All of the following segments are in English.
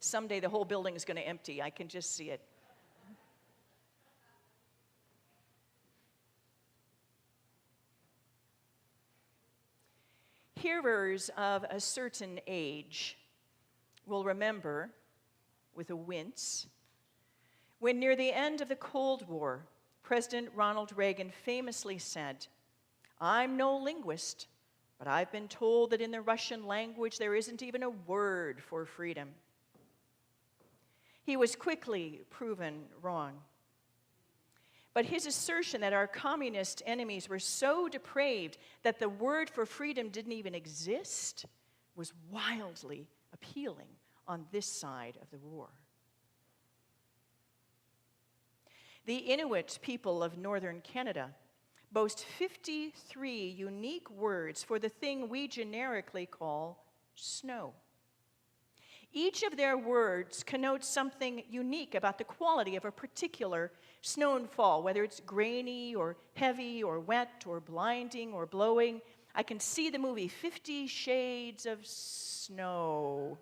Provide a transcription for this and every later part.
Someday the whole building is going to empty. I can just see it. Hearers of a certain age will remember, with a wince, when near the end of the Cold War, President Ronald Reagan famously said, "I'm no linguist, but I've been told that in the Russian language there isn't even a word for freedom." He was quickly proven wrong. But his assertion that our communist enemies were so depraved that the word for freedom didn't even exist was wildly appealing on this side of the war. The Inuit people of northern Canada boast 53 unique words for the thing we generically call snow. Each of their words connotes something unique about the quality of a particular snowfall, whether it's grainy or heavy or wet or blinding or blowing. I can see the movie 50 Shades of Snow.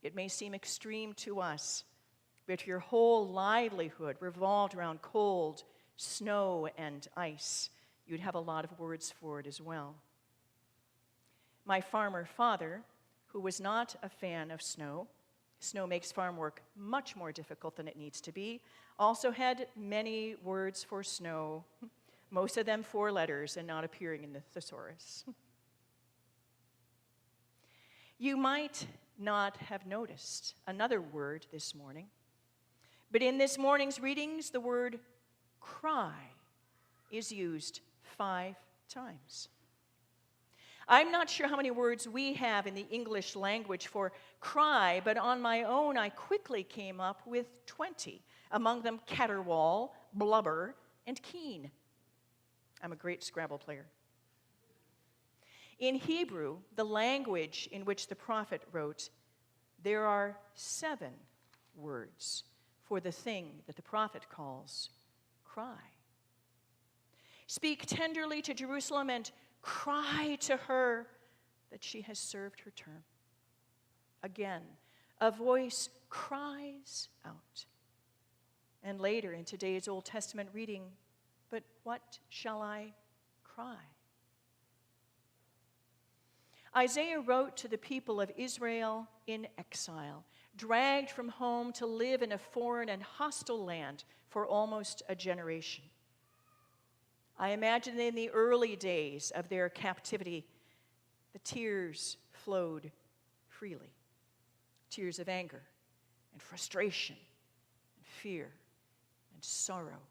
It may seem extreme to us, but if your whole livelihood revolved around cold, snow, and ice, you'd have a lot of words for it as well. My farmer father, who was not a fan of snow makes farm work much more difficult than it needs to be, also had many words for snow, most of them 4 letters and not appearing in the thesaurus. You might not have noticed another word this morning, but in this morning's readings, the word cry is used 5 times. I'm not sure how many words we have in the English language for cry, but on my own, I quickly came up with 20, among them caterwaul, blubber, and keen. I'm a great Scrabble player. In Hebrew, the language in which the prophet wrote, there are 7 words for the thing that the prophet calls cry. Speak tenderly to Jerusalem and cry to her that she has served her term. Again, a voice cries out. And later in today's Old Testament reading, but what shall I cry? Isaiah wrote to the people of Israel in exile, dragged from home to live in a foreign and hostile land for almost a generation. I imagine in the early days of their captivity, the tears flowed freely. Tears of anger and frustration and fear and sorrow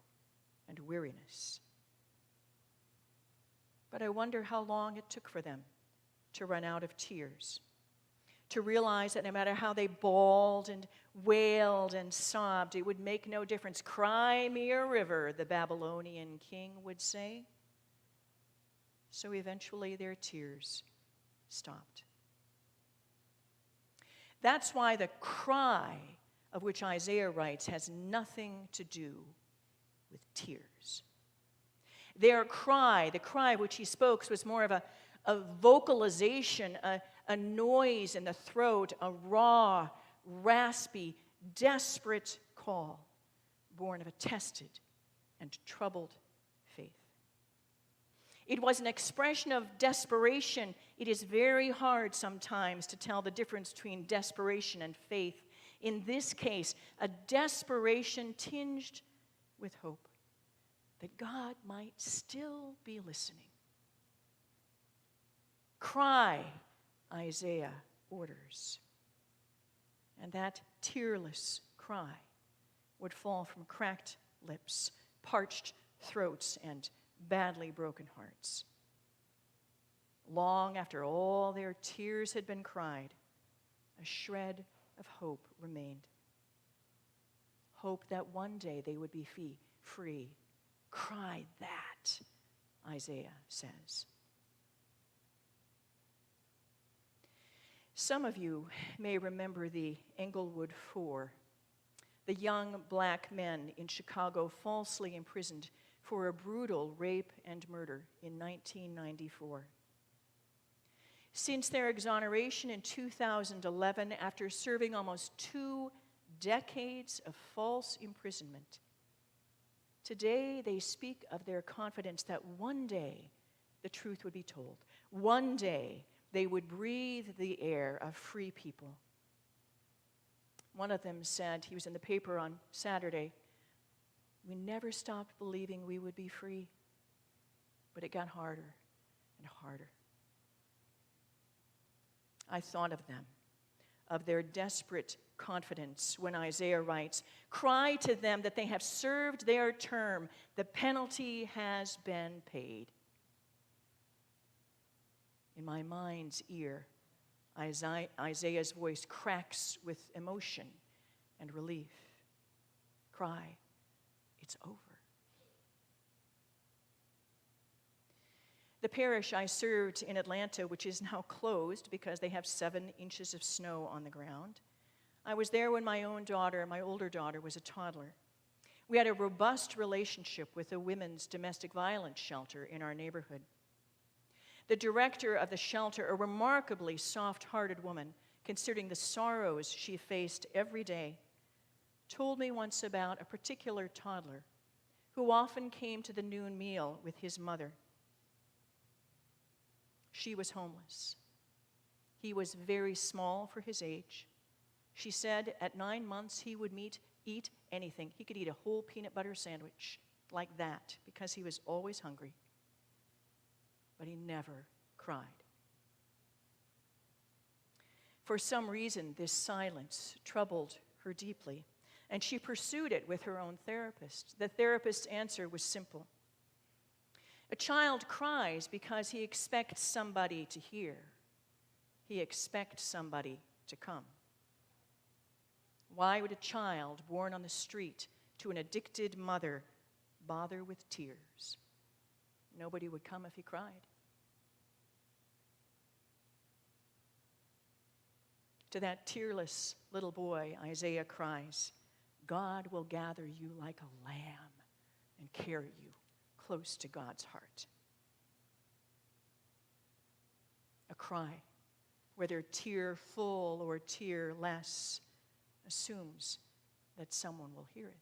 and weariness. But I wonder how long it took for them to run out of tears, to realize that no matter how they bawled and wailed and sobbed, it would make no difference. Cry me a river, the Babylonian king would say. So eventually their tears stopped. That's why the cry of which Isaiah writes has nothing to do with tears. Their cry, the cry which he spoke, was more of a vocalization, a noise in the throat, a raw, raspy, desperate call, born of a tested and troubled faith. It was an expression of desperation. It is very hard sometimes to tell the difference between desperation and faith. In this case, a desperation tinged with hope that God might still be listening. Cry, Isaiah orders. And that tearless cry would fall from cracked lips, parched throats, and badly broken hearts. Long after all their tears had been cried, a shred of hope remained. Hope that one day they would be free. Cry that, Isaiah says. Some of you may remember the Englewood Four, the young black men in Chicago falsely imprisoned for a brutal rape and murder in 1994. Since their exoneration in 2011, after serving almost 2 decades of false imprisonment, today they speak of their confidence that one day the truth would be told. One day they would breathe the air of free people. One of them said, he was in the paper on Saturday, "We never stopped believing we would be free, but it got harder and harder." I thought of them, of their desperate confidence when Isaiah writes, "Cry to them that they have served their term. The penalty has been paid." In my mind's ear, Isaiah's voice cracks with emotion and relief. Cry, it's over. The parish I served in Atlanta, which is now closed because they have 7 inches of snow on the ground, I was there when my older daughter, was a toddler. We had a robust relationship with a women's domestic violence shelter in our neighborhood. The director of the shelter, a remarkably soft-hearted woman, considering the sorrows she faced every day, told me once about a particular toddler who often came to the noon meal with his mother. She was homeless. He was very small for his age. She said at 9 months he would eat anything. He could eat a whole peanut butter sandwich like that because he was always hungry. But he never cried. For some reason, this silence troubled her deeply, and she pursued it with her own therapist. The therapist's answer was simple. A child cries because he expects somebody to hear. He expects somebody to come. Why would a child born on the street to an addicted mother bother with tears? Nobody would come if he cried. To that tearless little boy, Isaiah cries, "God will gather you like a lamb and carry you close to God's heart." A cry, whether tearful or tearless, assumes that someone will hear it.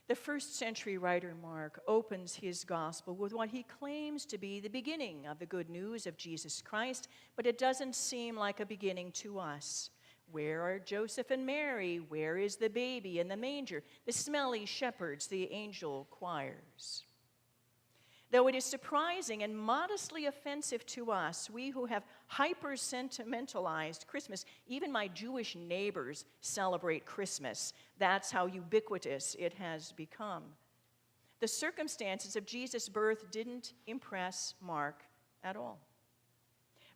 The first-century writer Mark opens his gospel with what he claims to be the beginning of the good news of Jesus Christ, but it doesn't seem like a beginning to us. Where are Joseph and Mary? Where is the baby in the manger? The smelly shepherds, the angel choirs. Though it is surprising and modestly offensive to us, we who have hyper-sentimentalized Christmas, even my Jewish neighbors celebrate Christmas. That's how ubiquitous it has become. The circumstances of Jesus' birth didn't impress Mark at all.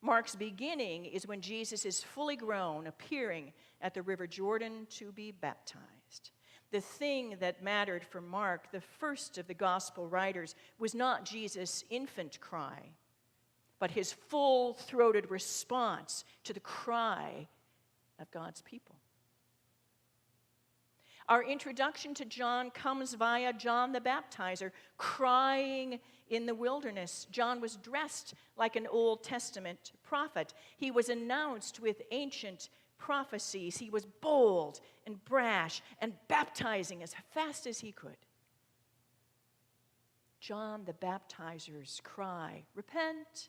Mark's beginning is when Jesus is fully grown, appearing at the River Jordan to be baptized. The thing that mattered for Mark, the first of the gospel writers, was not Jesus' infant cry, but his full-throated response to the cry of God's people. Our introduction to John comes via John the Baptizer, crying in the wilderness. John was dressed like an Old Testament prophet. He was announced with ancient prophecies. He was bold and brash and baptizing as fast as he could. John the Baptizer's cry, "Repent,"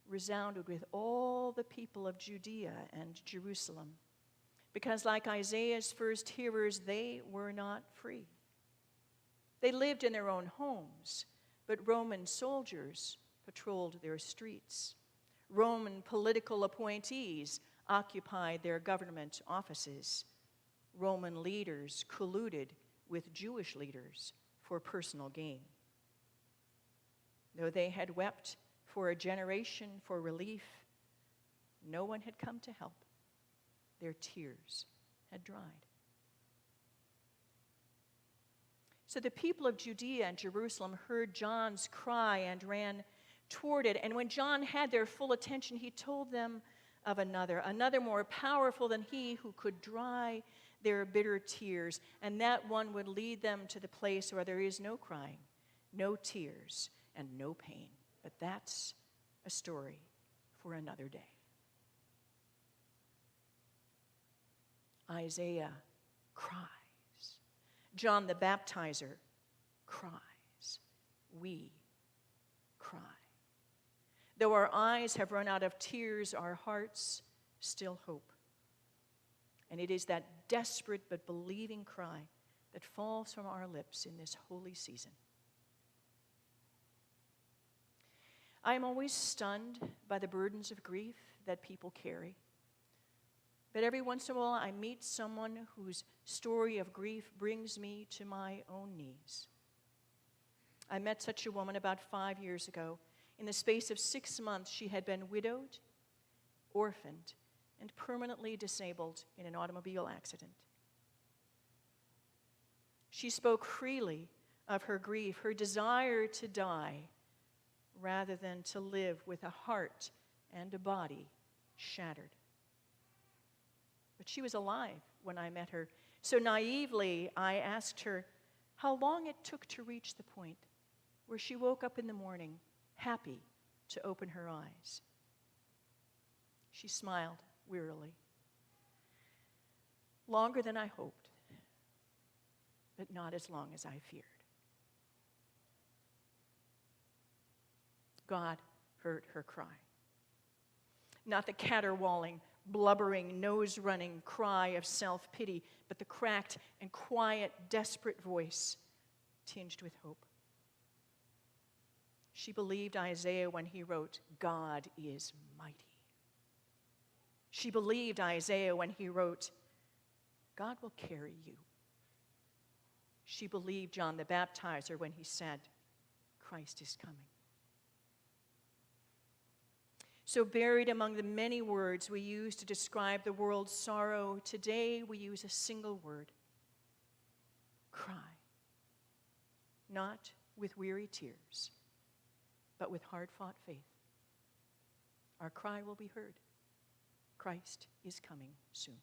resounded with all the people of Judea and Jerusalem, because like Isaiah's first hearers, they were not free. They lived in their own homes, but Roman soldiers patrolled their streets. Roman political appointees occupied their government offices. Roman leaders colluded with Jewish leaders for personal gain. Though they had wept for a generation for relief, no one had come to help. Their tears had dried. So the people of Judea and Jerusalem heard John's cry and ran toward it. And when John had their full attention, he told them of another more powerful than he, who could dry their bitter tears. And that one would lead them to the place where there is no crying no tears, and no pain. But that's a story for another day. Isaiah cries. John the Baptizer cries. We cry. Though our eyes have run out of tears, our hearts still hope. And it is that desperate but believing cry that falls from our lips in this holy season. I am always stunned by the burdens of grief that people carry. But every once in a while, I meet someone whose story of grief brings me to my own knees. I met such a woman about 5 years ago. In the space of 6 months, she had been widowed, orphaned, and permanently disabled in an automobile accident. She spoke freely of her grief, her desire to die, rather than to live with a heart and a body shattered. But she was alive when I met her. So naively, I asked her how long it took to reach the point where she woke up in the morning happy to open her eyes. She smiled wearily. Longer than I hoped, but not as long as I feared. God heard her cry. Not the caterwauling, blubbering, nose-running cry of self-pity, but the cracked and quiet, desperate voice tinged with hope. She believed Isaiah when he wrote, God is mighty. She believed Isaiah when he wrote, God will carry you. She believed John the Baptizer when he said, Christ is coming. So buried among the many words we use to describe the world's sorrow, today we use a single word, cry. Not with weary tears, but with hard-fought faith. Our cry will be heard. Christ is coming soon.